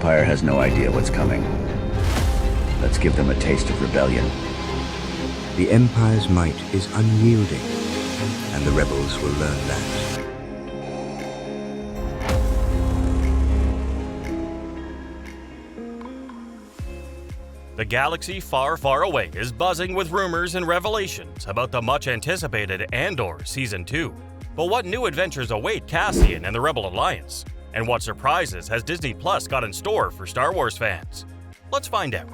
Empire has no idea what's coming. Let's give them a taste of rebellion. The Empire's might is unyielding, and the rebels will learn that. The galaxy far, far away is buzzing with rumors and revelations about the much-anticipated Andor Season 2. But what new adventures await Cassian and the Rebel Alliance? And what surprises has Disney Plus got in store for Star Wars fans? Let's find out.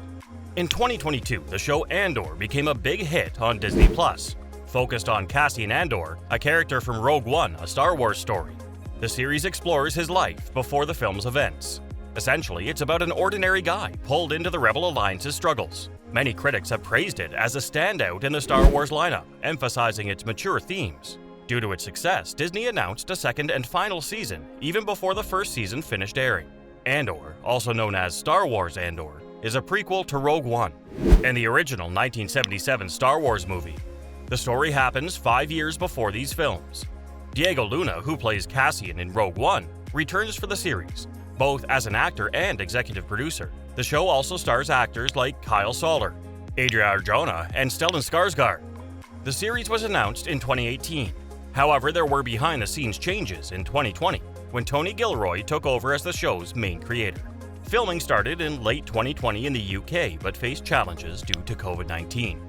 In 2022, the show Andor became a big hit on Disney Plus, focused on Cassian Andor, a character from Rogue One, a Star Wars story. The series explores his life before the film's events. Essentially, it's about an ordinary guy pulled into the Rebel Alliance's struggles. Many critics have praised it as a standout in the Star Wars lineup, emphasizing its mature themes. Due to its success, Disney announced a second and final season even before the first season finished airing. Andor, also known as Star Wars Andor, is a prequel to Rogue One and the original 1977 Star Wars movie. The story happens 5 years before these films. Diego Luna, who plays Cassian in Rogue One, returns for the series, both as an actor and executive producer. The show also stars actors like Kyle Soller, Adria Arjona, and Stellan Skarsgård. The series was announced in 2018. However, there were behind-the-scenes changes in 2020, when Tony Gilroy took over as the show's main creator. Filming started in late 2020 in the UK, but faced challenges due to COVID-19.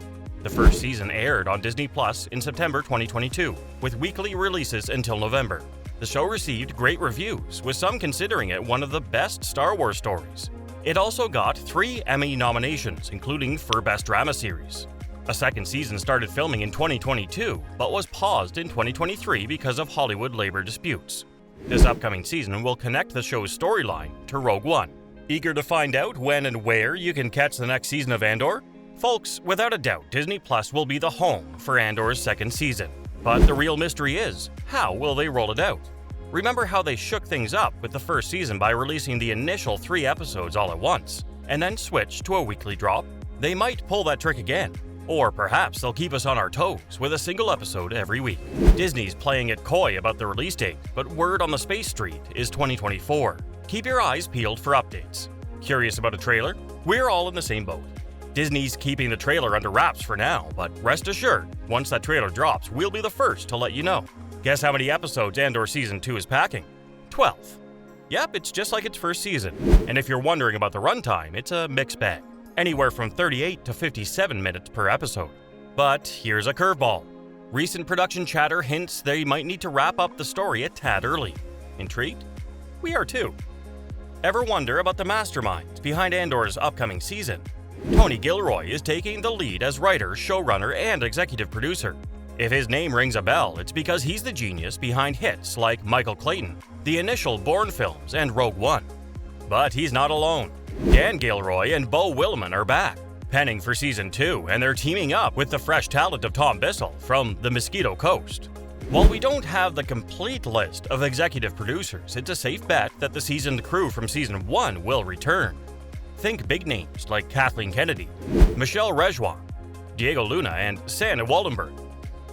The first season aired on Disney Plus in September 2022, with weekly releases until November. The show received great reviews, with some considering it one of the best Star Wars stories. It also got 3 Emmy nominations, including for Best Drama Series. A second season started filming in 2022, but was paused in 2023 because of Hollywood labor disputes. This upcoming season will connect the show's storyline to Rogue One. Eager to find out when and where you can catch the next season of Andor? Folks, without a doubt, Disney Plus will be the home for Andor's second season. But the real mystery is, how will they roll it out? Remember how they shook things up with the first season by releasing the initial 3 episodes all at once, and then switch to a weekly drop? They might pull that trick again. Or perhaps they'll keep us on our toes with a single episode every week. Disney's playing it coy about the release date, but word on the Space Street is 2024. Keep your eyes peeled for updates. Curious about a trailer? We're all in the same boat. Disney's keeping the trailer under wraps for now, but rest assured, once that trailer drops, we'll be the first to let you know. Guess how many episodes Andor Season 2 is packing? 12. Yep, it's just like its first season. And if you're wondering about the runtime, it's a mixed bag. Anywhere from 38 to 57 minutes per episode. But here's a curveball. Recent production chatter hints they might need to wrap up the story a tad early. Intrigued? We are too. Ever wonder about the masterminds behind Andor's upcoming season? Tony Gilroy is taking the lead as writer, showrunner, and executive producer. If his name rings a bell, it's because he's the genius behind hits like Michael Clayton, the initial Bourne films, and Rogue One. But he's not alone. Dan Gilroy and Beau Willimon are back, penning for Season 2, and they're teaming up with the fresh talent of Tom Bissell from the Mosquito Coast. While we don't have the complete list of executive producers, it's a safe bet that the seasoned crew from Season 1 will return. Think big names like Kathleen Kennedy, Michelle Rejwa, Diego Luna, and Sanna Waldenberg.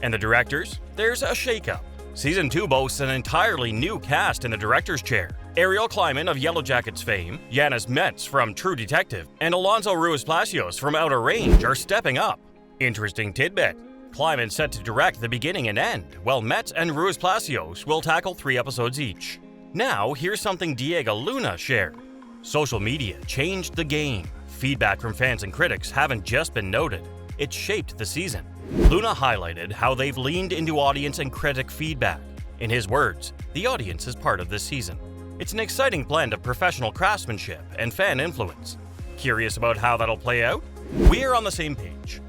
And the directors? There's a shakeup. Season 2 boasts an entirely new cast in the director's chair. Ariel Kleiman of Yellow Jackets fame, Yanis Metz from True Detective, and Alonso Ruiz-Palacios from Outer Range are stepping up. Interesting tidbit. Kleiman set to direct the beginning and end, while Metz and Ruiz-Palacios will tackle 3 episodes each. Now, here's something Diego Luna shared. Social media changed the game. Feedback from fans and critics haven't just been noted. It shaped the season. Luna highlighted how they've leaned into audience and critic feedback. In his words, the audience is part of this season. It's an exciting blend of professional craftsmanship and fan influence. Curious about how that'll play out? We're on the same page.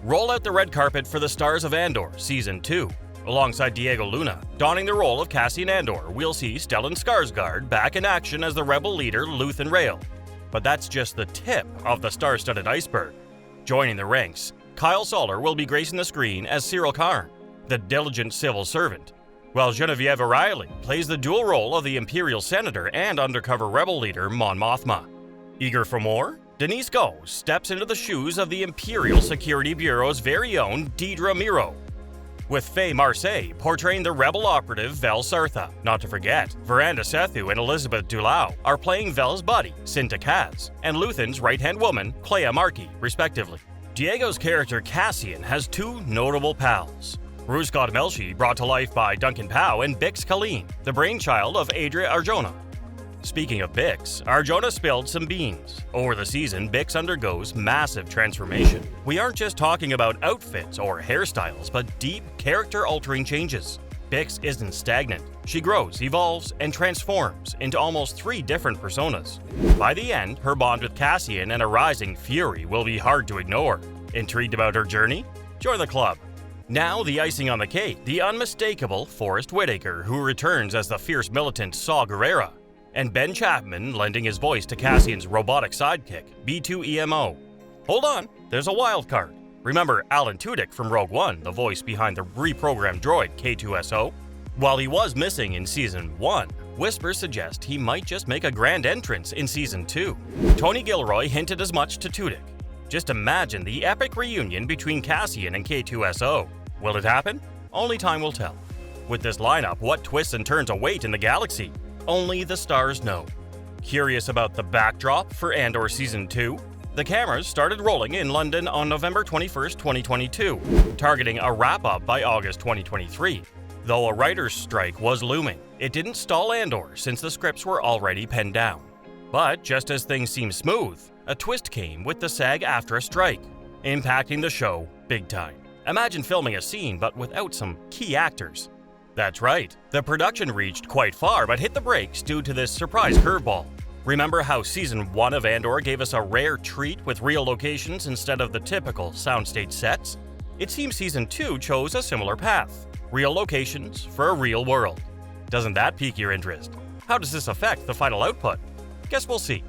Roll out the red carpet for the stars of Andor Season 2. Alongside Diego Luna, donning the role of Cassian Andor, we'll see Stellan Skarsgård back in action as the rebel leader Luthen Rael. But that's just the tip of the star-studded iceberg. Joining the ranks, Kyle Soller will be gracing the screen as Cyril Karn, the diligent civil servant, while Genevieve O'Reilly plays the dual role of the Imperial Senator and undercover rebel leader Mon Mothma. Eager for more? Denise Goh steps into the shoes of the Imperial Security Bureau's very own Deidre Miro. with Faye Marseille portraying the rebel operative Vel Sartha. Not to forget, Veranda Sethu and Elizabeth Dulau are playing Vel's buddy, Cinta Kaz, and Luthen's right-hand woman, Clea Markey, respectively. Diego's character Cassian has two notable pals. Ruscott Melshi, brought to life by Duncan Powell, and Bix Colleen, the brainchild of Adria Arjona. Speaking of Bix, Arjona spilled some beans. Over the season, Bix undergoes massive transformation. We aren't just talking about outfits or hairstyles, but deep, character-altering changes. Bix isn't stagnant. She grows, evolves, and transforms into almost 3 different personas. By the end, her bond with Cassian and a rising fury will be hard to ignore. Intrigued about her journey? Join the club. Now, the icing on the cake, the unmistakable Forrest Whitaker, who returns as the fierce militant Saw Gerrera, and Ben Chapman lending his voice to Cassian's robotic sidekick, B2EMO. Hold on, there's a wild card. Remember Alan Tudyk from Rogue One, the voice behind the reprogrammed droid K2SO? While he was missing in Season 1, whispers suggest he might just make a grand entrance in Season 2. Tony Gilroy hinted as much to Tudyk. Just imagine the epic reunion between Cassian and K2SO. Will it happen? Only time will tell. With this lineup, what twists and turns await in the galaxy? Only the stars know. Curious about the backdrop for Andor Season 2? The cameras started rolling in London on November 21, 2022, targeting a wrap-up by August 2023. Though a writer's strike was looming, it didn't stall Andor since the scripts were already penned down. But just as things seemed smooth, a twist came with the SAG-AFTRA strike, impacting the show big time. Imagine filming a scene but without some key actors. That's right, the production reached quite far but hit the brakes due to this surprise curveball. Remember how Season 1 of Andor gave us a rare treat with real locations instead of the typical soundstage sets? It seems Season 2 chose a similar path. Real locations for a real world. Doesn't that pique your interest? How does this affect the final output? Guess we'll see.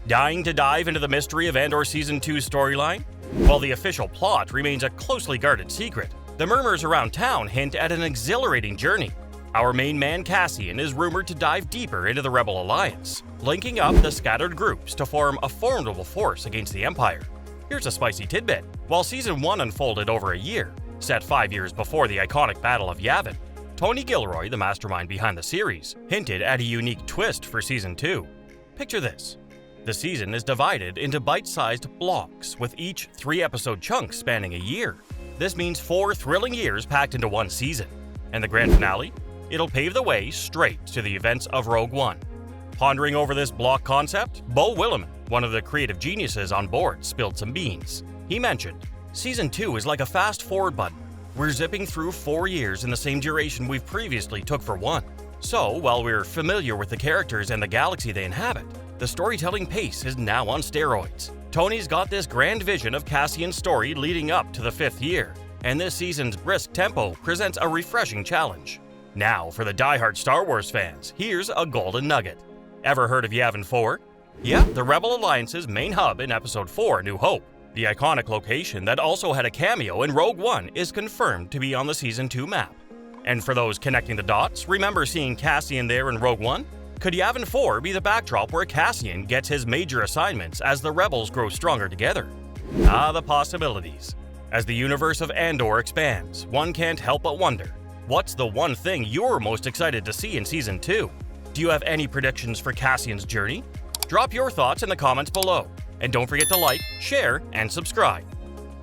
Dying to dive into the mystery of Andor Season 2's storyline? While the official plot remains a closely guarded secret, the murmurs around town hint at an exhilarating journey. Our main man Cassian is rumored to dive deeper into the Rebel Alliance, linking up the scattered groups to form a formidable force against the Empire. Here's a spicy tidbit. While Season 1 unfolded over a year, set 5 years before the iconic Battle of Yavin, Tony Gilroy, the mastermind behind the series, hinted at a unique twist for Season 2. Picture this. The season is divided into bite-sized blocks, with each 3-episode chunk spanning a year. This means 4 thrilling years packed into one season. And the grand finale? It'll pave the way straight to the events of Rogue One. Pondering over this block concept, Beau Willimon, one of the creative geniuses on board, spilled some beans. He mentioned, Season 2 is like a fast-forward button. We're zipping through 4 years in the same duration we've previously took for one. So, while we're familiar with the characters and the galaxy they inhabit, the storytelling pace is now on steroids. Tony's got this grand vision of Cassian's story leading up to the 5th year, and this season's brisk tempo presents a refreshing challenge. Now, for the diehard Star Wars fans, here's a golden nugget. Ever heard of Yavin 4? Yeah, the Rebel Alliance's main hub in Episode 4, New Hope. The iconic location that also had a cameo in Rogue One is confirmed to be on the Season 2 map. And for those connecting the dots, remember seeing Cassian there in Rogue One? Could Yavin 4 be the backdrop where Cassian gets his major assignments as the rebels grow stronger together? Ah, the possibilities. As the universe of Andor expands, one can't help but wonder, what's the one thing you're most excited to see in Season 2? Do you have any predictions for Cassian's journey? Drop your thoughts in the comments below. And don't forget to like, share, and subscribe.